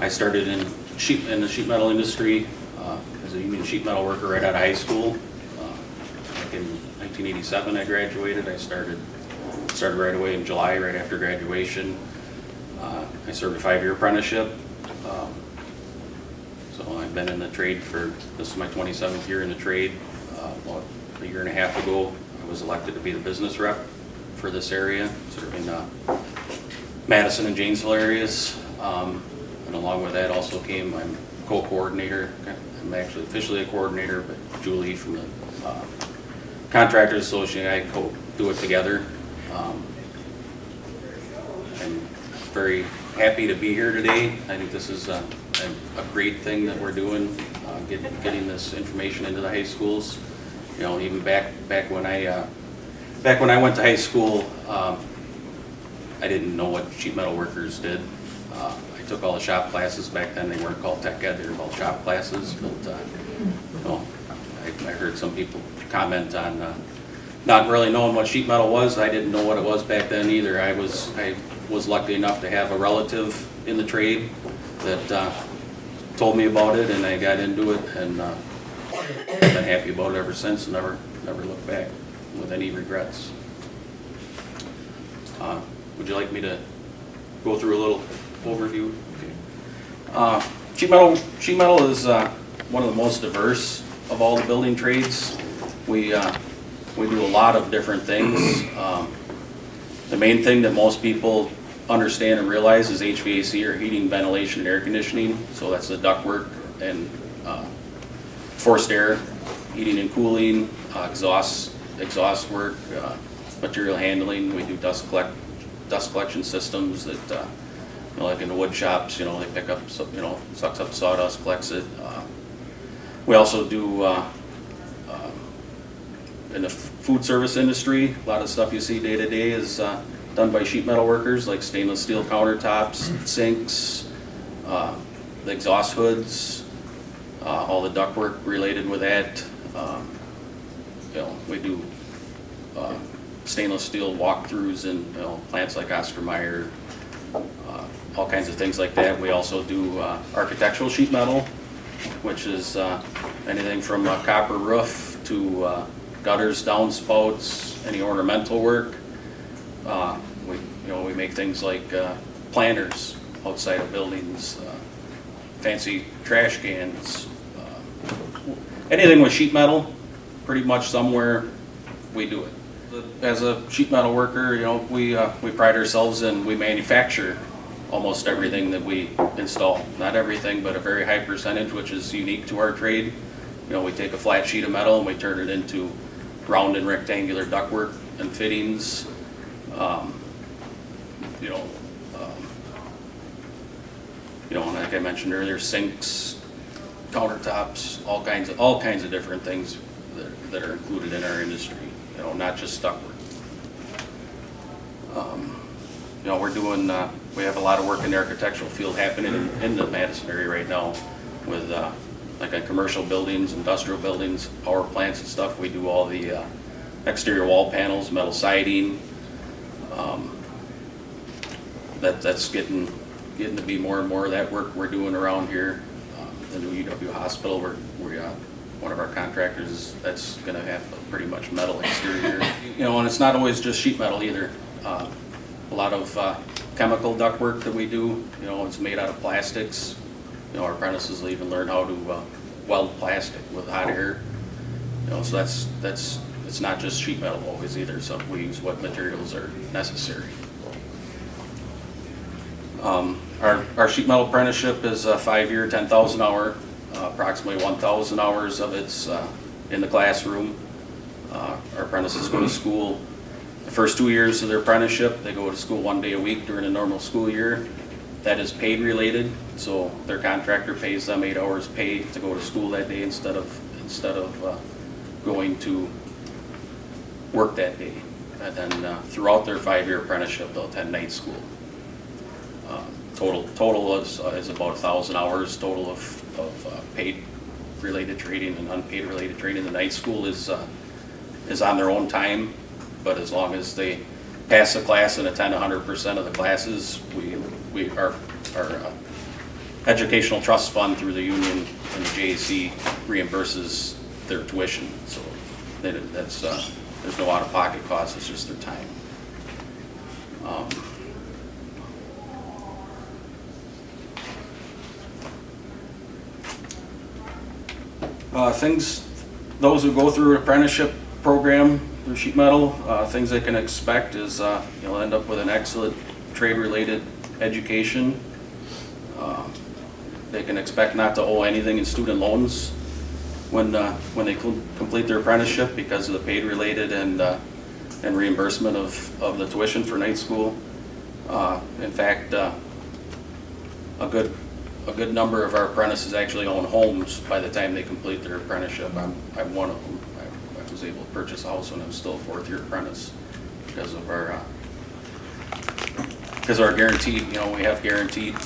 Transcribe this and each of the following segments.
I started in the sheet metal industry as a union sheet metal worker right out of high school. Like in 1987 I graduated. I started right away in July, right after graduation. I served a 5-year apprenticeship. So I've been in the trade this is my 27th year in the trade. About a year and a half ago, I was elected to be the business rep for this area, serving Madison and Janesville areas. And along with that also came, I'm co-coordinator. I'm actually officially a coordinator, but Julie from the Contractors Association, I do it together. I'm very happy to be here today. I think this is a great thing that we're doing, getting this information into the high schools. You know, even back when I went to high school, I didn't know what sheet metal workers did. I took all the shop classes back then. They weren't called tech ed; they were called shop classes. But you know, I heard some people comment on not really knowing what sheet metal was. I didn't know what it was back then either. I was lucky enough to have a relative in the trade that told me about it, and I got into it, and I've been happy about it ever since. Never looked back with any regrets. Would you like me to go through a little overview? Okay. Sheet metal is one of the most diverse of all the building trades. We do a lot of different things. The main thing that most people understand and realize is HVAC, or heating, ventilation, and air conditioning. So that's the ductwork and forced air, heating and cooling, exhaust work, material handling. We do dust collection systems that, you know, like in the wood shops, you know, they pick up, you know, sucks up sawdust, collects it. We also do in the food service industry, a lot of stuff you see day to day is done by sheet metal workers, like stainless steel countertops, sinks, the exhaust hoods, all the ductwork related with that. You know, we do stainless steel walkthroughs in, you know, plants like Oscar Mayer, all kinds of things like that. We also do architectural sheet metal, which is anything from a copper roof to gutters, downspouts, any ornamental work. We make things like planters outside of buildings, fancy trash cans, anything with sheet metal. Pretty much somewhere we do it. As a sheet metal worker, you know, we pride ourselves in we manufacture almost everything that we install. Not everything, but a very high percentage, which is unique to our trade. You know, we take a flat sheet of metal and we turn it into round and rectangular ductwork and fittings. And like I mentioned earlier, sinks, countertops, all kinds of different things that are included in our industry. You know, not just ductwork. You know, we're doing. We have a lot of work in the architectural field happening in the Madison area right now, with like on commercial buildings, industrial buildings, power plants and stuff. We do all the exterior wall panels, metal siding. That's getting to be more and more of that work we're doing around here. The new UW hospital, one of our contractors, that's going to have a pretty much metal exterior. You know, and it's not always just sheet metal either. A lot of chemical duct work that we do, you know, it's made out of plastics. You know, our apprentices will even learn how to weld plastic with hot air. You know, so it's not just sheet metal always either. So we use what materials are necessary. Our sheet metal apprenticeship is a 5-year, 10,000 hour. Approximately 1,000 hours of it's in the classroom. Our apprentices go to school. The first 2 years of their apprenticeship, they go to school 1 day a week during a normal school year. That is paid related, so their contractor pays them 8 hours pay to go to school that day instead of going to work that day. And then throughout their 5-year apprenticeship, they'll attend night school. Total is about 1,000 hours total of paid related training and unpaid related training. The night school is on their own time, but as long as they pass the class and attend 100% of the classes, our educational trust fund through the union, and the JAC reimburses their tuition. So that's there's no out-of-pocket cost, it's just their time. Those who go through an apprenticeship program through sheet metal, things they can expect is you'll end up with an excellent trade-related education. They can expect not to owe anything in student loans when they complete their apprenticeship because of the paid-related and reimbursement of the tuition for night school. In fact, a good number of our apprentices actually own homes by the time they complete their apprenticeship. I'm one of them. I was able to purchase a house when I'm still a fourth-year apprentice because of our guaranteed. We have guaranteed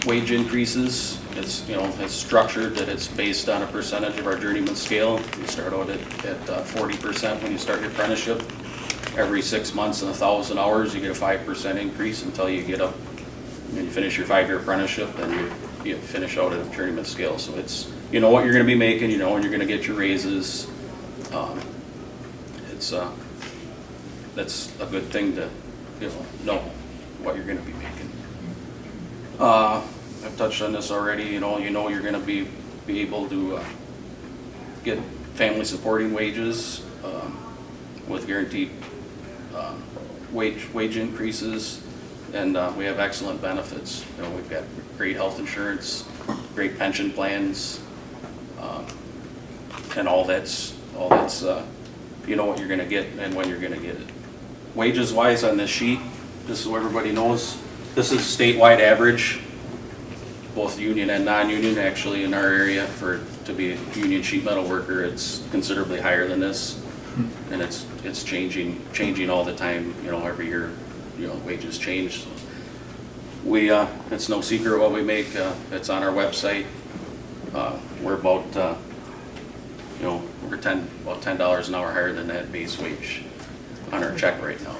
wage increases. It's structured that it's based on a percentage of our journeyman scale. You start out at 40% when you start your apprenticeship. Every 6 months and 1,000 hours, you get a 5% increase until you get up. When you finish your 5-year apprenticeship, then you finish out at a journeyman scale. So it's, you know what you're going to be making, you know when you're going to get your raises. That's a good thing to know what you're going to be making. I've touched on this already. You know you're going to be able to get family supporting wages with guaranteed wage increases. And we have excellent benefits. We've got great health insurance, great pension plans, and all that's you know what you're going to get and when you're going to get it. Wages wise on this sheet, just so everybody knows, this is statewide average, both union and non-union. Actually, in our area, to be a union sheet metal worker, it's considerably higher than this, and it's changing all the time. Every year. Wages change. So it's no secret what we make. It's on our website. We're about we're $10 an hour higher than that base wage on our check right now.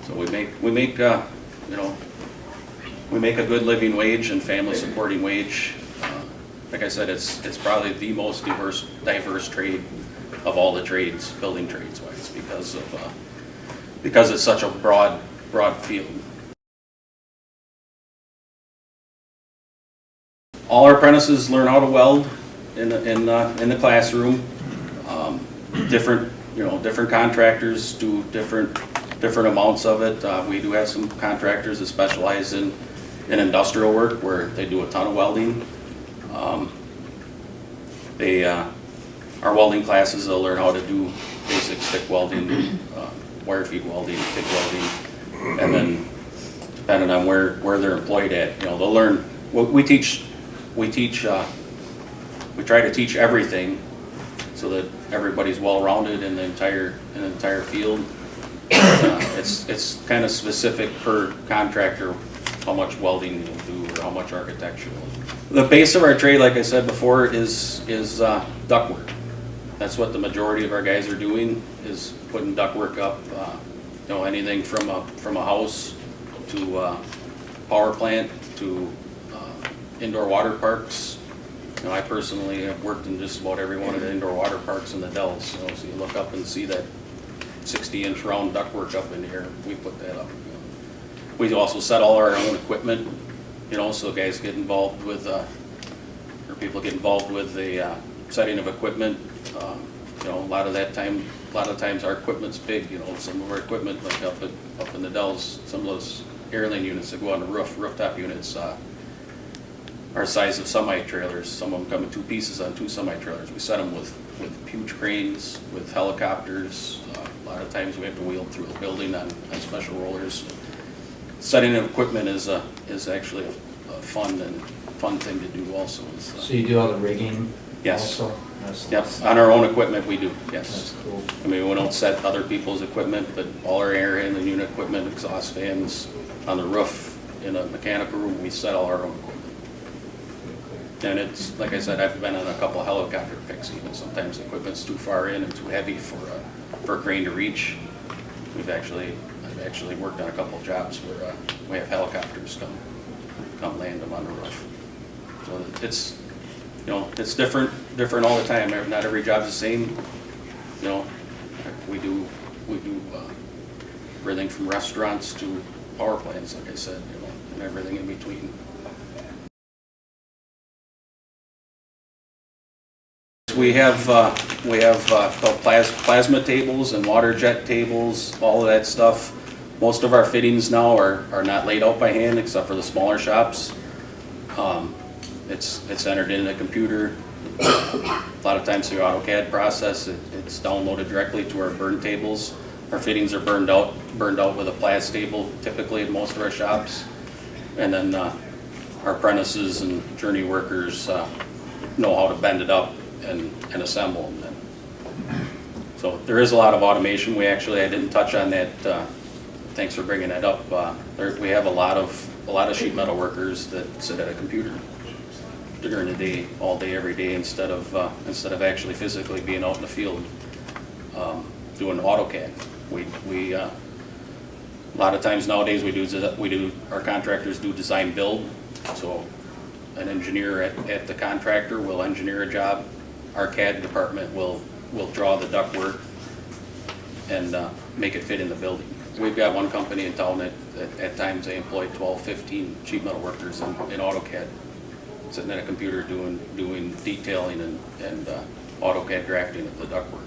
So we make a good living wage and family supporting wage. Like I said, it's probably the most diverse trade of all the trades, building trades wise, because it's such a broad field. All our apprentices learn how to weld in the classroom. Different contractors do different amounts of it. We do have some contractors that specialize in industrial work where they do a ton of welding. Our welding classes, they'll learn how to do basic stick welding, wire feed welding, TIG welding, and then depending on where they're employed at, they'll learn. We try to teach everything so that everybody's well-rounded in the entire field. It's kind of specific per contractor how much welding you'll do or how much architectural. The base of our trade, like I said before, is ductwork. That's what the majority of our guys are doing, is putting ductwork up. Anything from a house to power plant to indoor water parks. I personally have worked in just about every one of the indoor water parks in the Dells. So you look up and see that 60-inch round ductwork up in the air. We put that up. We also set all our own equipment. So guys get involved with, or people get involved with the setting of equipment. A lot of times our equipment's big. Some of our equipment, like up in the Dells, some of those airline units that go on the rooftop units, are size of semi-trailers. Some of them come in 2 pieces on 2 semi-trailers. We set them with huge cranes, with helicopters. A lot of times we have to wheel through a building on special rollers. Setting of equipment is actually a fun thing to do also. So you do all the rigging? Yes. Also? Yep. On our own equipment we do. Yes. That's cool. I mean, we don't set other people's equipment, but all our air handling unit equipment, exhaust fans on the roof in a mechanical room, we set all our own equipment. And it's, like I said, I've been on a couple of helicopter picks even. Sometimes the equipment's too far in and too heavy for a crane to reach. I've actually worked on a couple of jobs where we have helicopters come land them on the roof. So it's, you know, it's different all the time. Not every job's the same. You know, we do everything from restaurants to power plants, like I said, you know, and everything in between. We have called plasma tables and water jet tables, all of that stuff. Most of our fittings now are not laid out by hand except for the smaller shops. It's entered in a computer. A lot of times through AutoCAD process, it's downloaded directly to our burn tables. Our fittings are burned out with a plas table typically in most of our shops. And then our apprentices and journey workers know how to bend it up and assemble them. So there is a lot of automation. I didn't touch on that. Thanks for bringing that up. We have a lot of sheet metal workers that sit at a computer during the day, all day, every day, instead of actually physically being out in the field doing AutoCAD. We a lot of times nowadays our contractors do design build. So an engineer at the contractor will engineer a job. Our CAD department will draw the ductwork and make it fit in the building. We've got one company in town that at times they employ 12, 15 sheet metal workers in AutoCAD, sitting at a computer doing detailing and AutoCAD drafting of the ductwork.